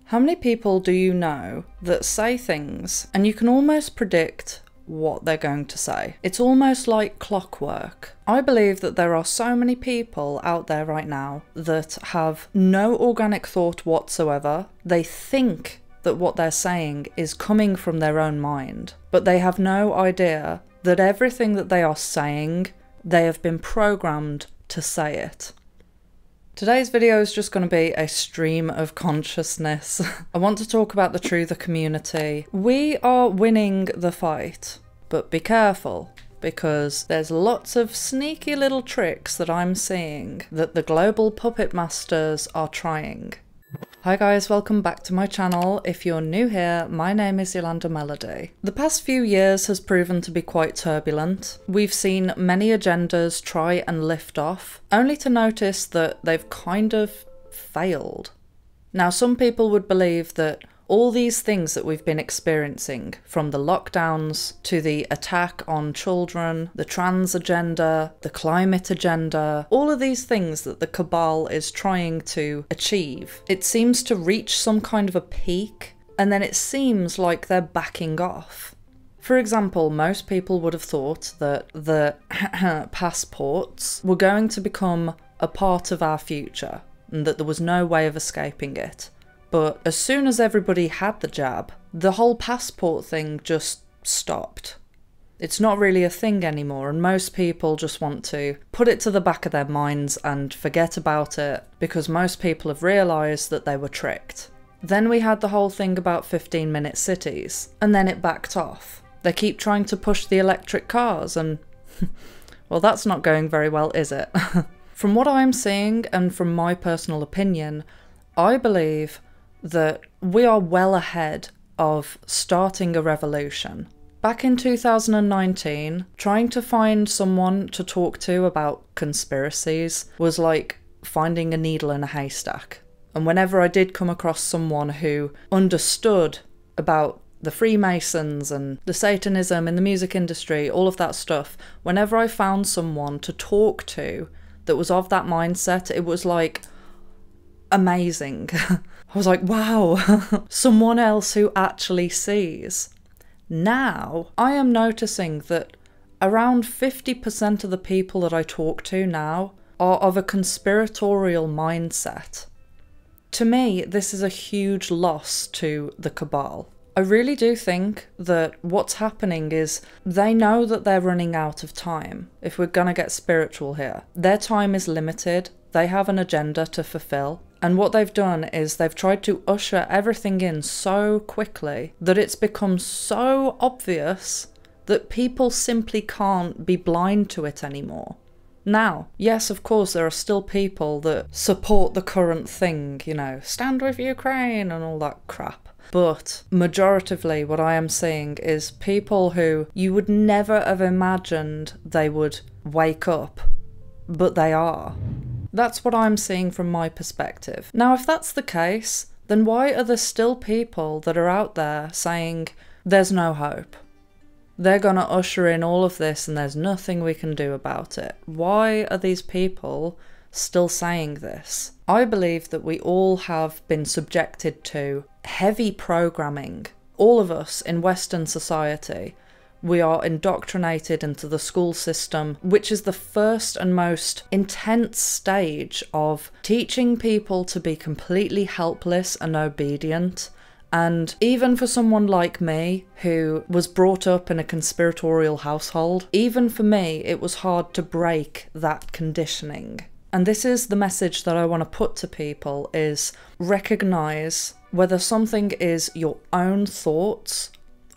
How many people do you know that say things and you can almost predict what they're going to say? It's almost like clockwork. I believe that there are so many people out there right now that have no organic thought whatsoever. They think that what they're saying is coming from their own mind, but they have no idea that everything that they are saying, they have been programmed to say it. Today's video is just going to be a stream of consciousness. I want to talk about the truther community. We are winning the fight, but be careful, because there's lots of sneaky little tricks that I'm seeing that the global puppet masters are trying. Hi guys, welcome back to my channel. If you're new here, my name is Andoer Monopod. The past few years has proven to be quite turbulent. We've seen many agendas try and lift off, only to notice that they've kind of failed. Now, some people would believe that all these things that we've been experiencing, from the lockdowns to the attack on children, the trans agenda, the climate agenda, all of these things that the cabal is trying to achieve, it seems to reach some kind of a peak, and then it seems like they're backing off. For example, most people would have thought that the passports were going to become a part of our future, and that there was no way of escaping it. But as soon as everybody had the jab, the whole passport thing just stopped. It's not really a thing anymore, and most people just want to put it to the back of their minds and forget about it, because most people have realised that they were tricked. Then we had the whole thing about 15-minute cities, and then it backed off. They keep trying to push the electric cars, and well, that's not going very well, is it? From what I'm seeing, and from my personal opinion, I believe that we are well ahead of starting a revolution. Back in 2019, trying to find someone to talk to about conspiracies was like finding a needle in a haystack. And whenever I did come across someone who understood about the Freemasons and the Satanism in the music industry, all of that stuff, whenever I found someone to talk to that was of that mindset, it was like amazing. I was like, wow, someone else who actually sees. Now, I am noticing that around 50% of the people that I talk to now are of a conspiratorial mindset. To me, this is a huge loss to the cabal. I really do think that what's happening is they know that they're running out of time. If we're gonna get spiritual here, their time is limited. They have an agenda to fulfill. And what they've done is they've tried to usher everything in so quickly that it's become so obvious that people simply can't be blind to it anymore. Now, yes, of course, there are still people that support the current thing, you know, stand with Ukraine and all that crap. But majoritively, what I am seeing is people who you would never have imagined they would wake up, but they are. That's what I'm seeing from my perspective. Now, if that's the case, then why are there still people that are out there saying there's no hope? They're gonna usher in all of this and there's nothing we can do about it. Why are these people still saying this? I believe that we all have been subjected to heavy programming. All of us in Western society, we are indoctrinated into the school system, which is the first and most intense stage of teaching people to be completely helpless and obedient. And even for someone like me, who was brought up in a conspiratorial household, even for me, it was hard to break that conditioning. And this is the message that I want to put to people, is recognize whether something is your own thoughts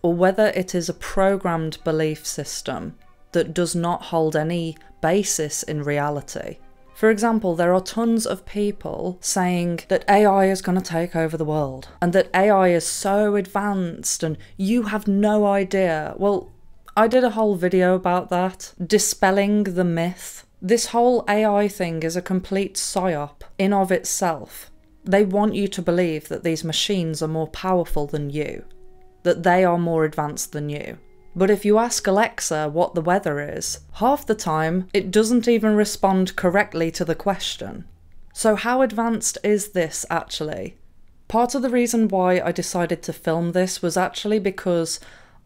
or whether it is a programmed belief system that does not hold any basis in reality. For example, there are tons of people saying that AI is going to take over the world and that AI is so advanced and you have no idea. Well, I did a whole video about that, dispelling the myth. This whole AI thing is a complete psyop in of itself. They want you to believe that these machines are more powerful than you, that they are more advanced than you. But if you ask Alexa what the weather is, half the time it doesn't even respond correctly to the question. So how advanced is this actually? Part of the reason why I decided to film this was actually because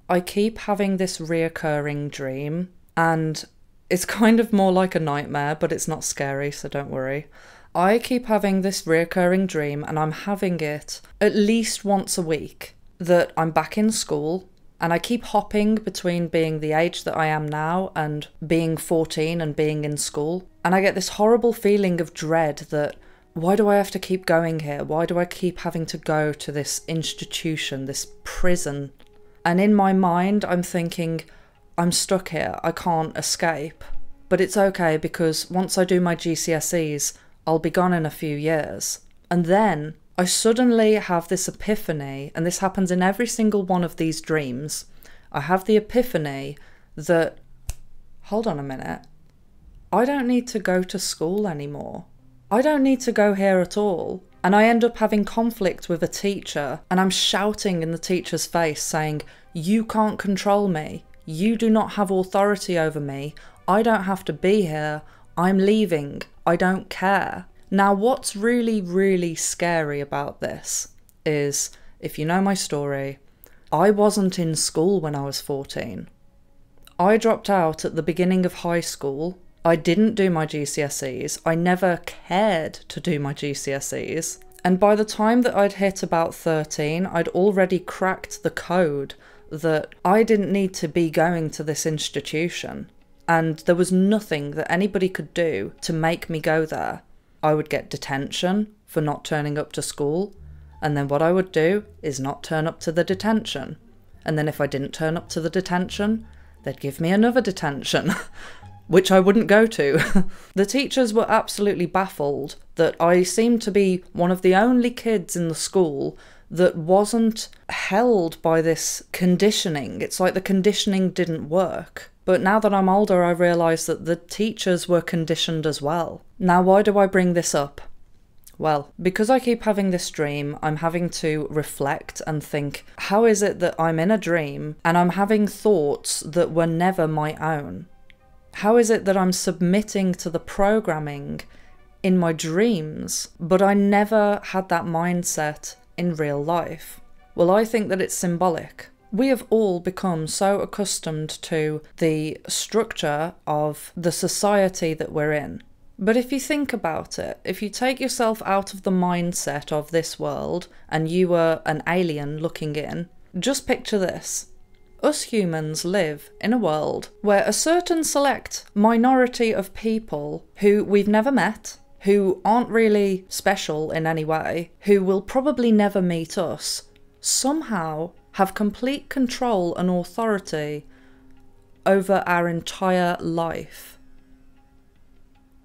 I keep having this reoccurring dream, and it's kind of more like a nightmare, but it's not scary, so don't worry. I keep having this reoccurring dream, and I'm having it at least once a week, that I'm back in school, and I keep hopping between being the age that I am now and being 14 and being in school. And I get this horrible feeling of dread that, why do I have to keep going here? Why do I keep having to go to this institution, this prison? And in my mind, I'm thinking, I'm stuck here, I can't escape. But it's okay, because once I do my GCSEs, I'll be gone in a few years. And then I suddenly have this epiphany, and this happens in every single one of these dreams. I have the epiphany that, hold on a minute, I don't need to go to school anymore. I don't need to go here at all. And I end up having conflict with a teacher, and I'm shouting in the teacher's face saying, you can't control me. You do not have authority over me. I don't have to be here. I'm leaving. I don't care. Now, what's really, really scary about this is, if you know my story, I wasn't in school when I was 14. I dropped out at the beginning of high school. I didn't do my GCSEs. I never cared to do my GCSEs. And by the time that I'd hit about 13, I'd already cracked the code that I didn't need to be going to this institution. And there was nothing that anybody could do to make me go there. I would get detention for not turning up to school. And then what I would do is not turn up to the detention. And then if I didn't turn up to the detention, they'd give me another detention. Which I wouldn't go to. The teachers were absolutely baffled that I seemed to be one of the only kids in the school that wasn't held by this conditioning. It's like the conditioning didn't work. But now that I'm older, I realise that the teachers were conditioned as well. Now, why do I bring this up? Well, because I keep having this dream, I'm having to reflect and think, how is it that I'm in a dream and I'm having thoughts that were never my own? How is it that I'm submitting to the programming in my dreams, but I never had that mindset in real life? Well, I think that it's symbolic. We have all become so accustomed to the structure of the society that we're in. But if you think about it, if you take yourself out of the mindset of this world and you were an alien looking in, just picture this. Us humans live in a world where a certain select minority of people who we've never met, who aren't really special in any way, who will probably never meet us, somehow have complete control and authority over our entire life.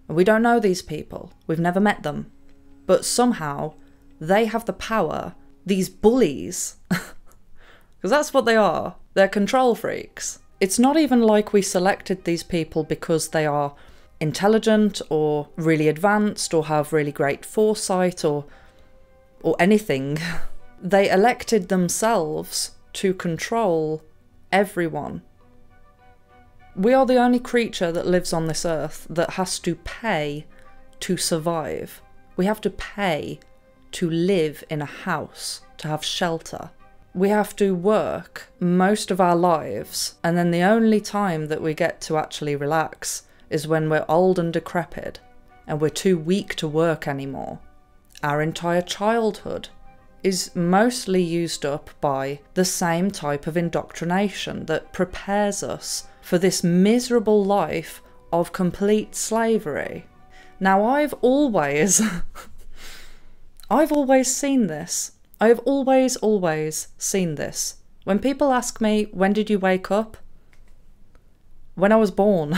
We don't know these people, we've never met them, but somehow they have the power, these bullies, because that's what they are. They're control freaks. It's not even like we selected these people because they are intelligent or really advanced or have really great foresight or anything. They elected themselves to control everyone. We are the only creature that lives on this earth that has to pay to survive. We have to pay to live in a house, to have shelter. We have to work most of our lives, and then the only time that we get to actually relax is when we're old and decrepit, and we're too weak to work anymore. Our entire childhood is mostly used up by the same type of indoctrination that prepares us for this miserable life of complete slavery. Now, I've always seen this. I have always seen this. When people ask me, when did you wake up? When I was born.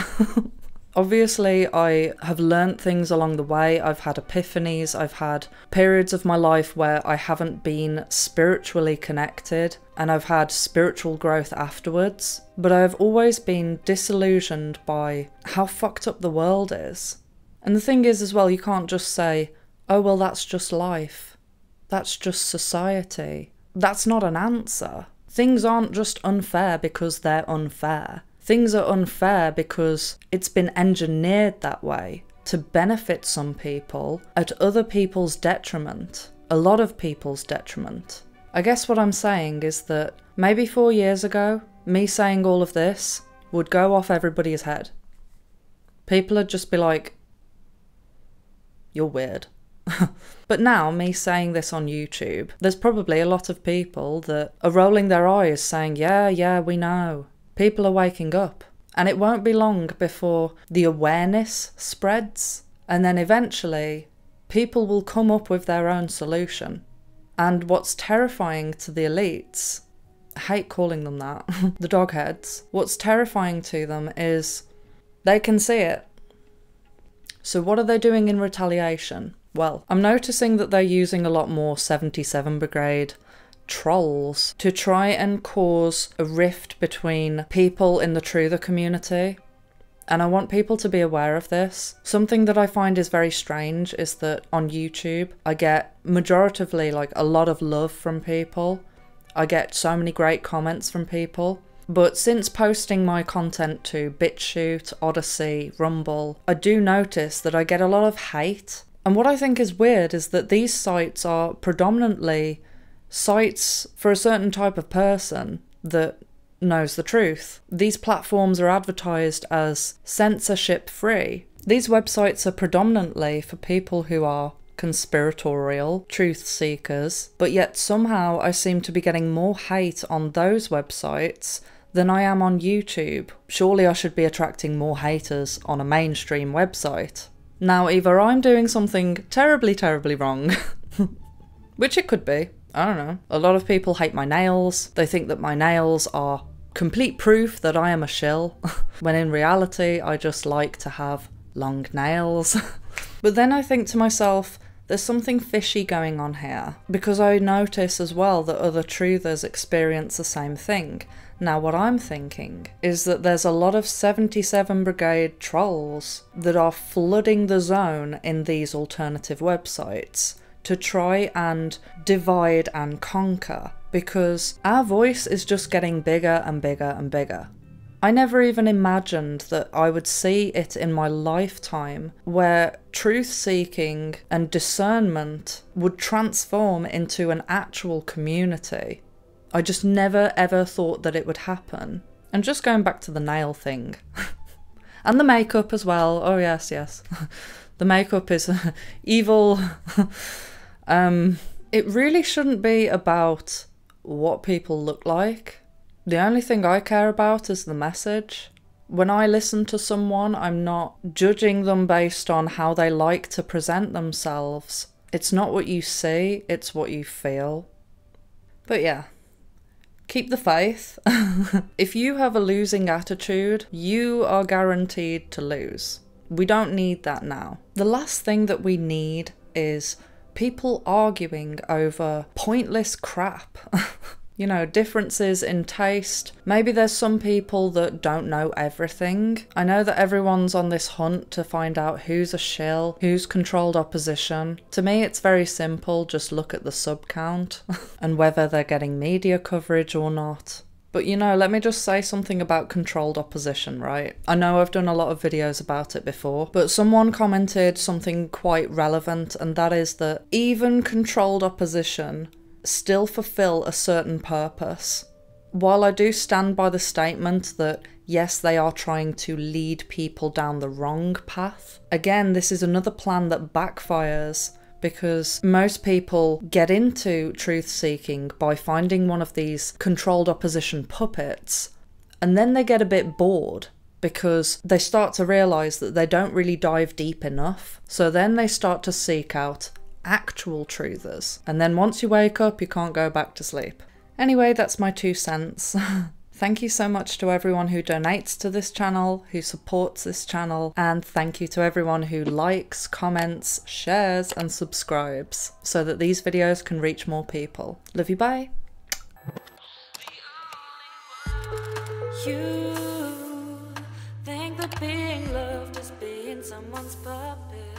Obviously, I have learnt things along the way. I've had epiphanies. I've had periods of my life where I haven't been spiritually connected, and I've had spiritual growth afterwards. But I've always been disillusioned by how fucked up the world is. And the thing is as well, you can't just say, oh, well, that's just life. That's just society. That's not an answer. Things aren't just unfair because they're unfair. Things are unfair because it's been engineered that way to benefit some people at other people's detriment. a lot of people's detriment. I guess what I'm saying is that maybe 4 years ago, me saying all of this would go off everybody's head. People would just be like, you're weird. But now, me saying this on YouTube, there's probably a lot of people that are rolling their eyes saying, yeah, we know. People are waking up. And it won't be long before the awareness spreads. And then eventually, people will come up with their own solution. And what's terrifying to the elites, I hate calling them that, the dogheads, what's terrifying to them is they can see it. So what are they doing in retaliation? Well, I'm noticing that they're using a lot more 77 Brigade trolls to try and cause a rift between people in the truther community. And I want people to be aware of this. Something that I find is very strange is that on YouTube, I get majoritively like a lot of love from people. I get so many great comments from people. But since posting my content to BitChute, Odyssey, Rumble, I do notice that I get a lot of hate. And what I think is weird is that these sites are predominantly sites for a certain type of person that knows the truth. These platforms are advertised as censorship free. These websites are predominantly for people who are conspiratorial, truth seekers, but yet somehow I seem to be getting more hate on those websites than I am on YouTube. Surely I should be attracting more haters on a mainstream website. Now, either I'm doing something terribly, terribly wrong, which it could be, I don't know. A lot of people hate my nails. They think that my nails are complete proof that I am a shill, when in reality I just like to have long nails. But then I think to myself, there's something fishy going on here, because I notice as well that other truthers experience the same thing. Now what I'm thinking is that there's a lot of 77 Brigade trolls that are flooding the zone in these alternative websites to try and divide and conquer, because our voice is just getting bigger and bigger and bigger. I never even imagined that I would see it in my lifetime where truth-seeking and discernment would transform into an actual community. I just never ever thought that it would happen. And just going back to the nail thing. And the makeup as well. Oh yes. The makeup is evil. It really shouldn't be about what people look like. The only thing I care about is the message. When I listen to someone, I'm not judging them based on how they like to present themselves. It's not what you see, it's what you feel. But yeah, keep the faith. If you have a losing attitude, you are guaranteed to lose. We don't need that now. The last thing that we need is people arguing over pointless crap. You know, differences in taste. Maybe there's some people that don't know everything. I know that everyone's on this hunt to find out who's a shill, who's controlled opposition. To me, it's very simple. Just look at the sub count and whether they're getting media coverage or not. But you know, let me just say something about controlled opposition, right? I know I've done a lot of videos about it before, but someone commented something quite relevant, and that is that even controlled opposition still fulfill a certain purpose. While I do stand by the statement that yes, they are trying to lead people down the wrong path, again, this is another plan that backfires, because most people get into truth seeking by finding one of these controlled opposition puppets, and then they get a bit bored because they start to realise that they don't really dive deep enough. So then they start to seek out actual truthers, and then once you wake up you can't go back to sleep. Anyway, that's my 2 cents. Thank you so much to everyone who donates to this channel, who supports this channel, and thank you to everyone who likes, comments, shares and subscribes so that these videos can reach more people. Love you, bye! You think that being loved is being someone's puppet.